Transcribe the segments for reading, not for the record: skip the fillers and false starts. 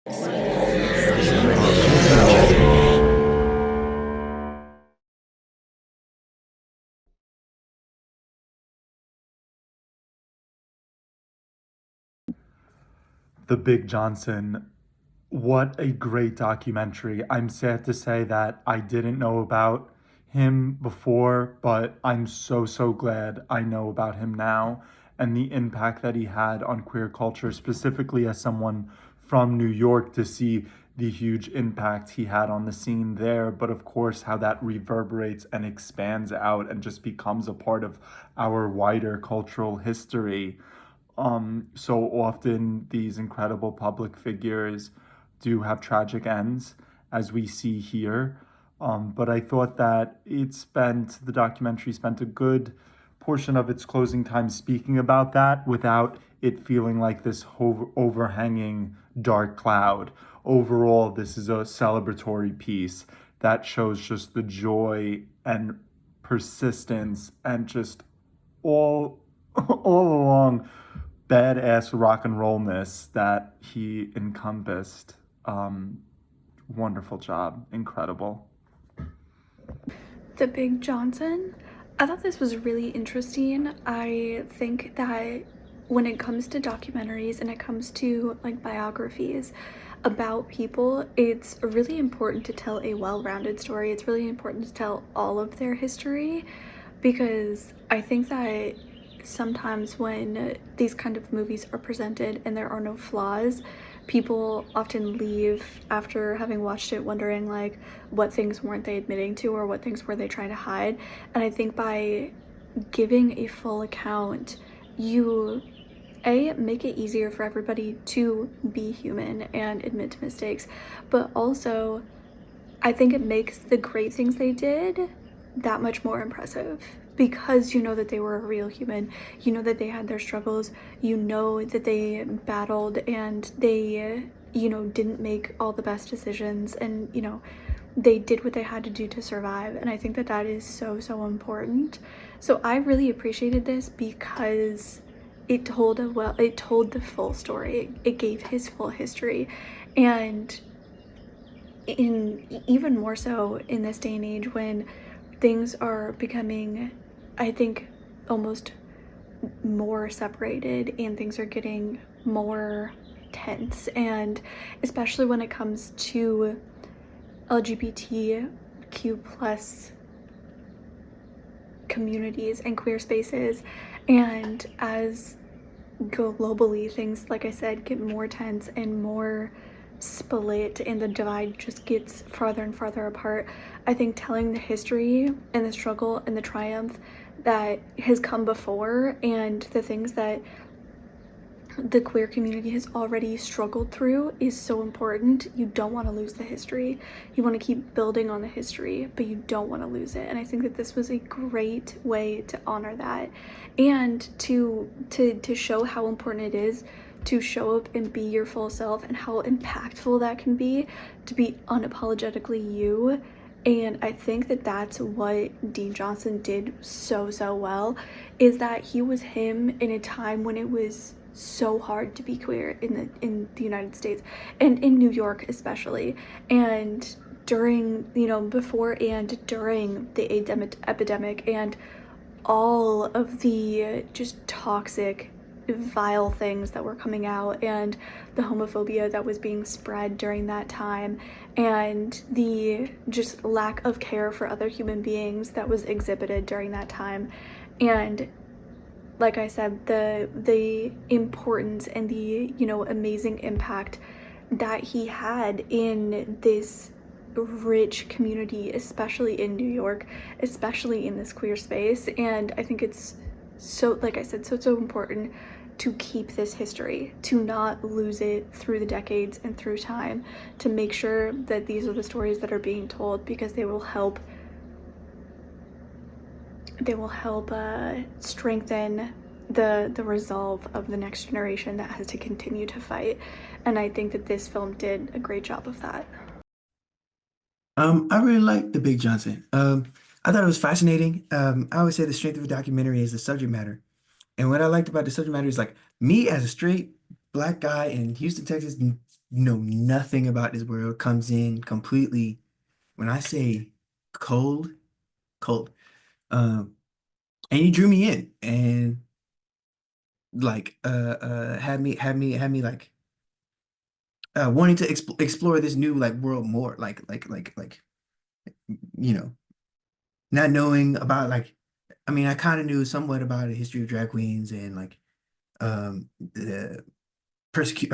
The Big Johnson. What a great documentary. I'm sad to say that I didn't know about him before, but I'm so glad I know about him now and the impact that he had on queer culture, specifically as someone from New York, to see the huge impact he had on the scene there, but of course, how that reverberates and expands out and just becomes a part of our wider cultural history. So often these incredible public figures do have tragic ends, as we see here. But I thought that the documentary spent a good portion of its closing time speaking about that without it feeling like this overhanging dark cloud. Overall, this is a celebratory piece that shows just the joy and persistence and just all all along badass rock and rollness that he encompassed. Um, Wonderful job, incredible. The Big Johnson. I thought this was really interesting. I think that when it comes to documentaries and it comes to like biographies about people, it's really important to tell a well-rounded story. It's really important to tell all of their history because I think that sometimes when these kind of movies are presented and there are no flaws, people often leave after having watched it wondering like what things weren't they admitting to or what things were they trying to hide. And I think by giving a full account, you make it easier for everybody to be human and admit to mistakes, but also I think it makes the great things they did that much more impressive because you know that they were a real human, you know that they had their struggles, you know that they battled and they, didn't make all the best decisions and, they did what they had to do to survive. And I think that that is so important. So I really appreciated this because it told the full story. It gave his full history. And even more so in this day and age when things are becoming, I think, almost more separated and things are getting more tense, and especially when it comes to LGBTQ plus communities and queer spaces, and as globally things, like I said, get more tense and more split and the divide just gets farther and farther apart. I think telling the history and the struggle and the triumph that has come before and the things that the queer community has already struggled through is so important. You don't want to lose the history. You want to keep building on the history, but you don't want to lose it. And I think that this was a great way to honor that and to show how important it is to show up and be your full self and how impactful that can be to be unapologetically you. And I think that that's what Dean Johnson did so well, is that he was him in a time when it was so hard to be queer in the United States and in New York especially, and during, before and during the AIDS epidemic and all of the just toxic, vile things that were coming out and the homophobia that was being spread during that time and the just lack of care for other human beings that was exhibited during that time. And like I said, the importance and the, amazing impact that he had in this rich community, especially in New York, especially in this queer space. And I think it's so, like I said, so important to keep this history, to not lose it through the decades and through time, to make sure that these are the stories that are being told because they will help strengthen the resolve of the next generation that has to continue to fight. And I think that this film did a great job of that. I really like The Big Johnson. I thought it was fascinating. I always say the strength of a documentary is the subject matter. And what I liked about the subject matter is like me as a straight black guy in Houston, Texas, know nothing about this world, comes in completely, when I say cold, cold. Um, and he drew me in and like had me like wanting to explore this new like world more, like you know, not knowing about like, I mean, I kind of knew somewhat about the history of drag queens and like the persecute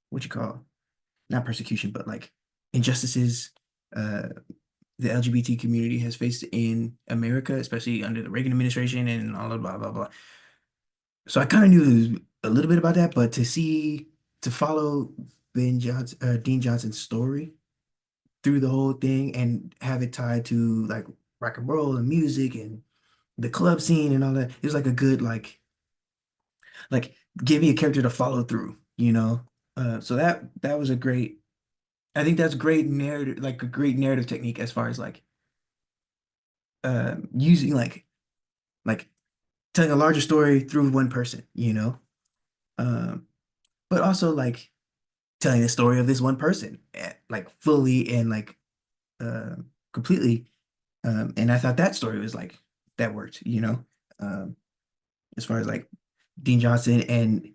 what you call, not persecution, but like injustices uh the LGBT community has faced in America, especially under the Reagan administration and all of blah blah blah. So I kind of knew a little bit about that, but to follow Dean Johnson's story through the whole thing and have it tied to like rock and roll and music and the club scene and all that, it was like a good like give me a character to follow through, you know. So that was a great. I think that's great narrative, like a great narrative technique as far as like using like telling a larger story through one person, you know. Um, but also like telling the story of this one person, like fully and like uh, completely. And I thought that story was like that worked, you know, um, as far as like Dean Johnson and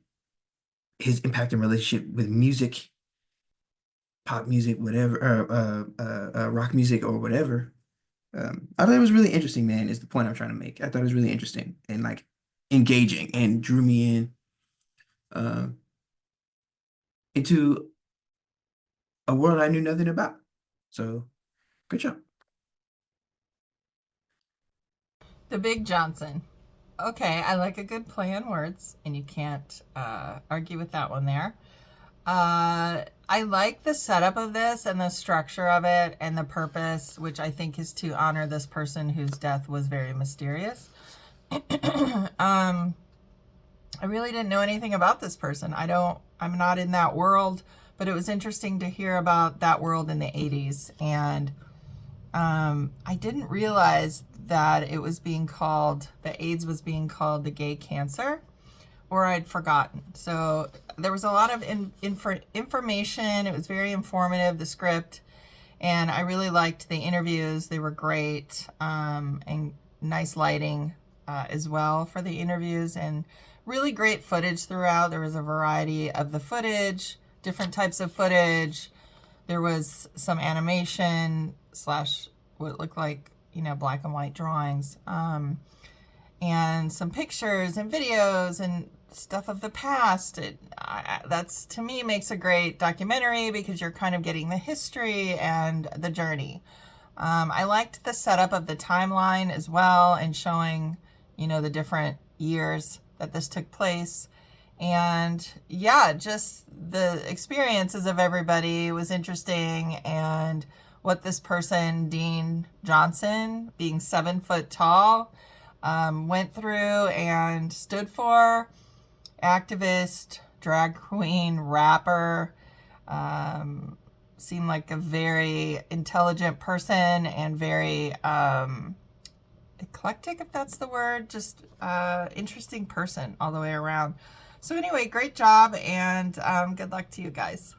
his impact and relationship with music, pop music, whatever, rock music or whatever. I thought it was really interesting, man, is the point I'm trying to make. I thought it was really interesting and like engaging and drew me in uh, into a world I knew nothing about. So good job. The Big Johnson. Okay, I like a good play on words, and you can't argue with that one there. I like the setup of this and the structure of it and the purpose, which I think is to honor this person whose death was very mysterious. um, I really didn't know anything about this person. I'm not in that world, but it was interesting to hear about that world in the 80s. And I didn't realize that it was being called, the AIDS was being called the gay cancer, or I'd forgotten. So there was a lot of information. It was very informative, the script, and I really liked the interviews. They were great, and nice lighting as well for the interviews, and really great footage throughout. There was a variety of the footage, different types of footage. There was some animation slash what looked like, black and white drawings, and some pictures and videos and stuff of the past. That's, to me, makes a great documentary because you're kind of getting the history and the journey. I liked the setup of the timeline as well and showing, the different years that this took place. And yeah, just the experiences of everybody was interesting. And what this person, Dean Johnson, being 7 foot tall, went through and stood for, activist, drag queen, rapper, seemed like a very intelligent person and very eclectic, if that's the word, just interesting person all the way around. So anyway, great job, and good luck to you guys.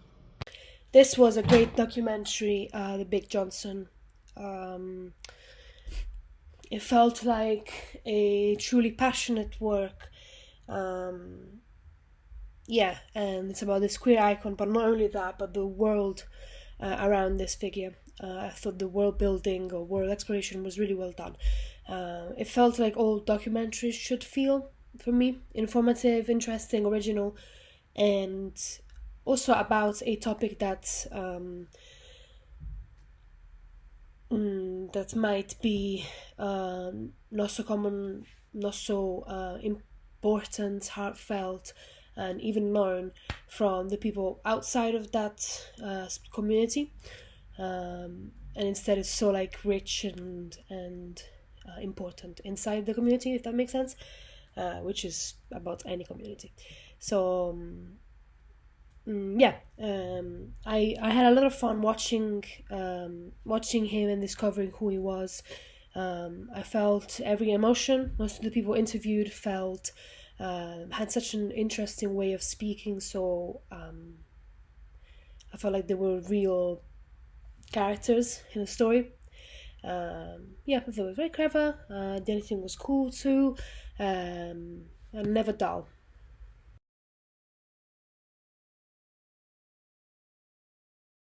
This was a great documentary, The Big Johnson. It felt like a truly passionate work. Yeah, and it's about this queer icon, but not only that, but the world around this figure. I thought the world building or world exploration was really well done. It felt like all documentaries should feel, for me, informative, interesting, original, and also about a topic that that might be not so common, not so important, heartfelt, and even known from the people outside of that community. And instead, it's so like rich and important inside the community, if that makes sense, which is about any community. So yeah, I had a lot of fun watching him and discovering who he was. I felt every emotion. Most of the people interviewed felt had such an interesting way of speaking. So I felt like they were real characters in the story. Yeah, I thought it was very clever. The editing was cool too, and never dull.